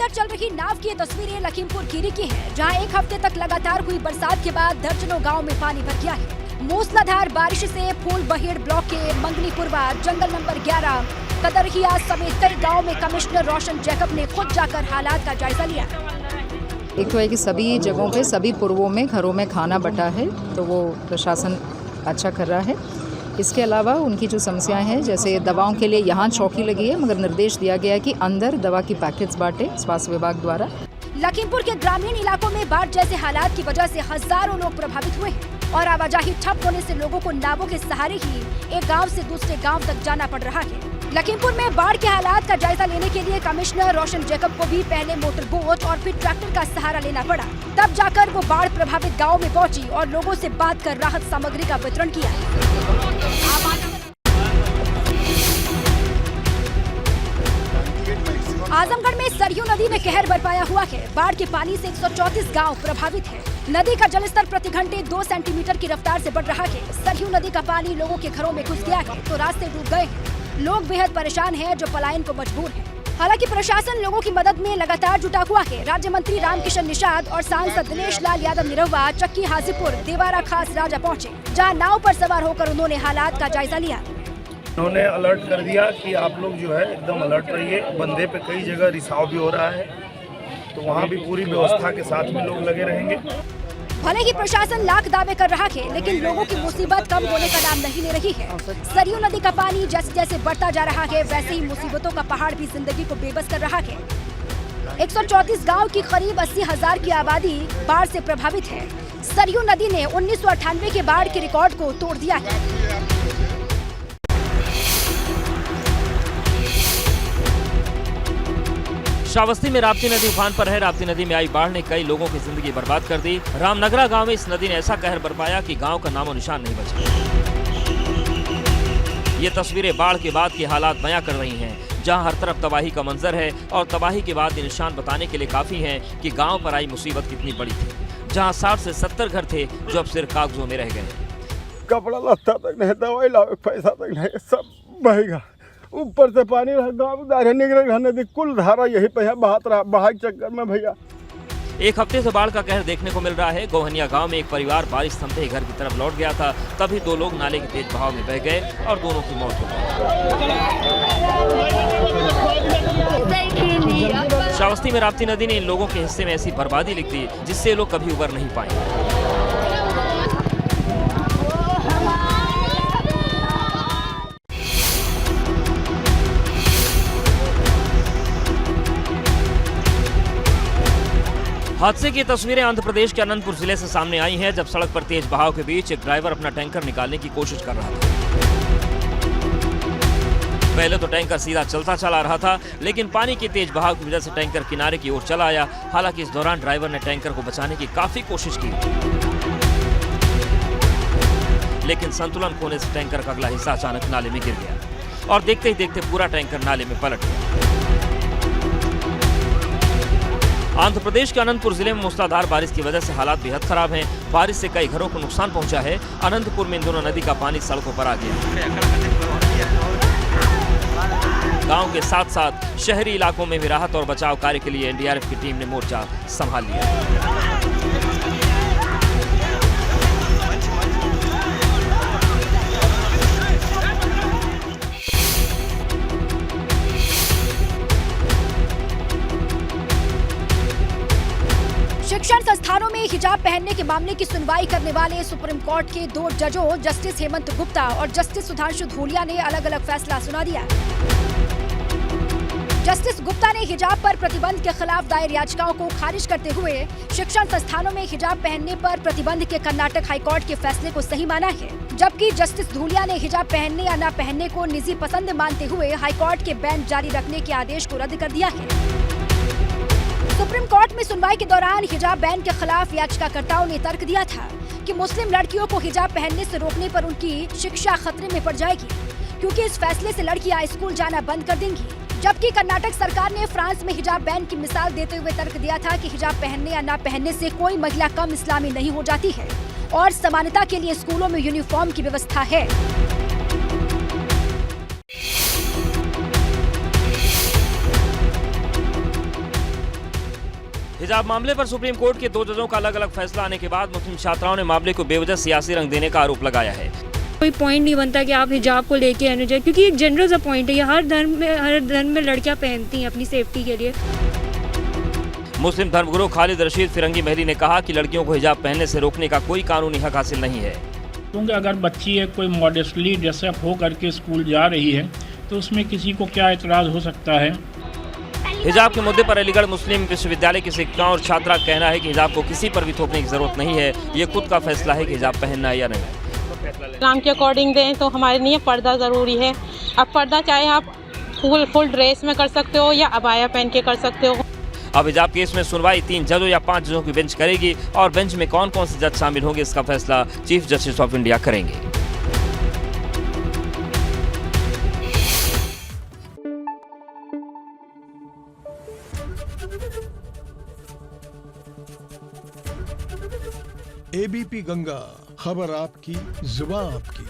पर चल रही नाव की ये तस्वीरें लखीमपुर खीरी की हैं, जहां एक हफ्ते तक लगातार हुई बरसात के बाद दर्जनों गांव में पानी भर गया है। मूसलाधार बारिश से फूलबहेड़ ब्लॉक के मंगनीपुरवा, जंगल नंबर 11, कदरहिया समेत कई गाँव में कमिश्नर रोशन जैकब ने खुद जाकर हालात का जायजा लिया। एक तो है कि सभी जगहों पे सभी पूर्वों में घरों में खाना बटा है, तो वो प्रशासन अच्छा कर रहा है। इसके अलावा उनकी जो समस्याएं हैं, जैसे दवाओं के लिए यहाँ चौकी लगी है, मगर निर्देश दिया गया है कि अंदर दवा की पैकेट्स बांटे स्वास्थ्य विभाग द्वारा। लखीमपुर के ग्रामीण इलाकों में बाढ़ जैसे हालात की वजह से हजारों लोग प्रभावित हुए हैं और आवाजाही ठप होने से लोगों को नावों के सहारे ही एक गांव से दूसरे गांव तक जाना पड़ रहा है। लखीमपुर में बाढ़ के हालात का जायजा लेने के लिए कमिश्नर रोशन जैकब को भी पहले मोटर बोट और फिर ट्रैक्टर का सहारा लेना पड़ा। तब जाकर वो बाढ़ प्रभावित गाँव में पहुँची और लोगों से बात कर राहत सामग्री का वितरण किया। आजमगढ़ में सरयू नदी में कहर बरपाया हुआ है। बाढ़ के पानी से 134 गांव प्रभावित है। नदी का जलस्तर प्रति घंटे 2 सेंटीमीटर की रफ्तार से बढ़ रहा है। सरयू नदी का पानी लोगों के घरों में घुस गया है तो रास्ते डूब गए हैं। लोग बेहद परेशान हैं जो पलायन को मजबूर हैं। हालांकि प्रशासन लोगों की मदद में लगातार जुटा हुआ है। राज्य मंत्री रामकिशन निषाद और सांसद दिनेश लाल यादव निरहुआ चक्की हाजीपुर देवारा खास राजा पहुँचे, जहाँ नाव पर सवार होकर उन्होंने हालात का जायजा लिया। उन्होंने अलर्ट कर दिया कि आप लोग जो है एकदम अलर्ट रहिए। बंदे पे कई जगह रिसाव भी हो रहा है, तो वहाँ भी पूरी व्यवस्था के साथ में लोग लगे रहेंगे। भले ही प्रशासन लाख दावे कर रहा है, लेकिन लोगों की मुसीबत कम होने का नाम नहीं ले रही है। सरयू नदी का पानी जैसे जैसे बढ़ता जा रहा है, वैसे ही मुसीबतों का पहाड़ भी जिंदगी को बेबस कर रहा है। 134 गाँव की करीब 80,000 की आबादी बाढ़ से प्रभावित है। सरयू नदी ने 1998 के बाढ़ के रिकॉर्ड को तोड़ दिया है। श्रावस्ती में राप्ती नदी उफान पर है। राप्ती नदी में आई बाढ़ ने कई लोगों की जिंदगी बर्बाद कर दी। रामनगरा गांव में इस नदी ने ऐसा कहर बरपाया कि गांव का नामो निशान नहीं बचा। ये तस्वीरें बाढ़ के बाद के हालात बयां कर रही हैं, जहां हर तरफ तबाही का मंजर है और तबाही के बाद ये निशान बताने के लिए काफी हैं कि गांव पर आई मुसीबत कितनी बड़ी थी। जहां 60 से 70 घर थे जो अब सिर्फ कागजों में रह गए। कपड़ा लत्ता तक नहीं, दवाई लाओ पैसा तक नहीं, सब बहेगा। ऊपर से पानी गाँव निकले नदी कुल धारा यही पे है, बहात रहा बहा के चक्कर में भैया। एक हफ्ते से बाढ़ का कहर देखने को मिल रहा है। गोहनिया गांव में एक परिवार बारिश थमते ही घर की तरफ लौट गया था, तभी 2 लोग नाले के तेज बहाव में बह गए और दोनों की मौत हो गई। श्रावस्ती में राप्ती नदी ने इन लोगों के हिस्से में ऐसी बर्बादी लिख दी जिससे लोग कभी उबर नहीं पाएंगे। हादसे की तस्वीरें आंध्र प्रदेश के अनंतपुर जिले से सामने आई हैं, जब सड़क पर तेज बहाव के बीच एक ड्राइवर अपना टैंकर निकालने की कोशिश कर रहा था। पहले तो टैंकर सीधा चलता चला रहा था, लेकिन पानी के तेज बहाव की वजह से टैंकर किनारे की ओर चला आया। हालांकि इस दौरान ड्राइवर ने टैंकर को बचाने की काफी कोशिश की, लेकिन संतुलन खोने से टैंकर का अगला हिस्सा अचानक नाले में गिर गया और देखते ही देखते पूरा टैंकर नाले में पलट गया। आंध्र प्रदेश के अनंतपुर जिले में मूसलाधार बारिश की वजह से हालात बेहद खराब हैं। बारिश से कई घरों को नुकसान पहुंचा है। अनंतपुर में इन दोनों नदी का पानी सड़कों पर आ गया। गांव के साथ साथ शहरी इलाकों में भी राहत और बचाव कार्य के लिए एनडीआरएफ की टीम ने मोर्चा संभाल लिया। शिक्षण संस्थानों में हिजाब पहनने के मामले की सुनवाई करने वाले सुप्रीम कोर्ट के 2 जजों जस्टिस हेमंत गुप्ता और जस्टिस सुधांशु धूलिया ने अलग अलग फैसला सुना दिया। जस्टिस गुप्ता ने हिजाब पर प्रतिबंध के खिलाफ दायर याचिकाओं को खारिज करते हुए शिक्षण संस्थानों में हिजाब पहनने पर प्रतिबंध के कर्नाटक हाईकोर्ट के फैसले को सही माना है, जबकि जस्टिस धूलिया ने हिजाब पहनने या न पहनने को निजी पसंद मानते हुए हाईकोर्ट के बैन जारी रखने के आदेश को रद्द कर दिया है। सुप्रीम कोर्ट में सुनवाई के दौरान हिजाब बैन के खिलाफ याचिकाकर्ताओं ने तर्क दिया था कि मुस्लिम लड़कियों को हिजाब पहनने से रोकने पर उनकी शिक्षा खतरे में पड़ जाएगी, क्योंकि इस फैसले से लड़कियां स्कूल जाना बंद कर देंगी। जबकि कर्नाटक सरकार ने फ्रांस में हिजाब बैन की मिसाल देते हुए तर्क दिया था कि हिजाब पहनने या न पहनने से कोई महिला कम इस्लामी नहीं हो जाती है और समानता के लिए स्कूलों में यूनिफॉर्म की व्यवस्था है। हिजाब मामले पर सुप्रीम कोर्ट के 2 जजों का अलग अलग फैसला आने के बाद मुस्लिम छात्राओं ने मामले को बेवजह सियासी रंग देने का आरोप लगाया है। कोई पॉइंट नहीं बनता कि आप हिजाब को लेके आने जाए, क्योंकि एक जनरल सा पॉइंट है, ये हर धर्म में लड़कियां पहनती हैं अपनी सेफ्टी के लिए। मुस्लिम धर्मगुरु खालिद रशीद फिरंगी महली ने कहा कि लड़कियों को हिजाब पहनने से रोकने का कोई कानूनी हक हासिल नहीं है, क्योंकि अगर बच्ची है कोई मॉडेस्टली ड्रेसअप हो करके स्कूल जा रही है तो उसमें किसी को क्या एतराज़ हो सकता है। हिजाब के मुद्दे पर अलीगढ़ मुस्लिम विश्वविद्यालय की शिक्षिकाओं और छात्रा का कहना है कि हिजाब को किसी पर भी थोपने की जरूरत नहीं है, ये खुद का फैसला है कि हिजाब पहनना है या नहीं। इस्लाम के अकॉर्डिंग दें तो हमारे लिए पर्दा ज़रूरी है। अब पर्दा चाहे आप फुल ड्रेस में कर सकते हो या अबाया पहन के कर सकते हो। अब हिजाब केस में सुनवाई 3 जजों या 5 जजों की बेंच करेगी और बेंच में कौन कौन से जज शामिल होंगे इसका फैसला चीफ जस्टिस ऑफ इंडिया करेंगे। एबीपी गंगा, खबर आपकी, जुबान आपकी।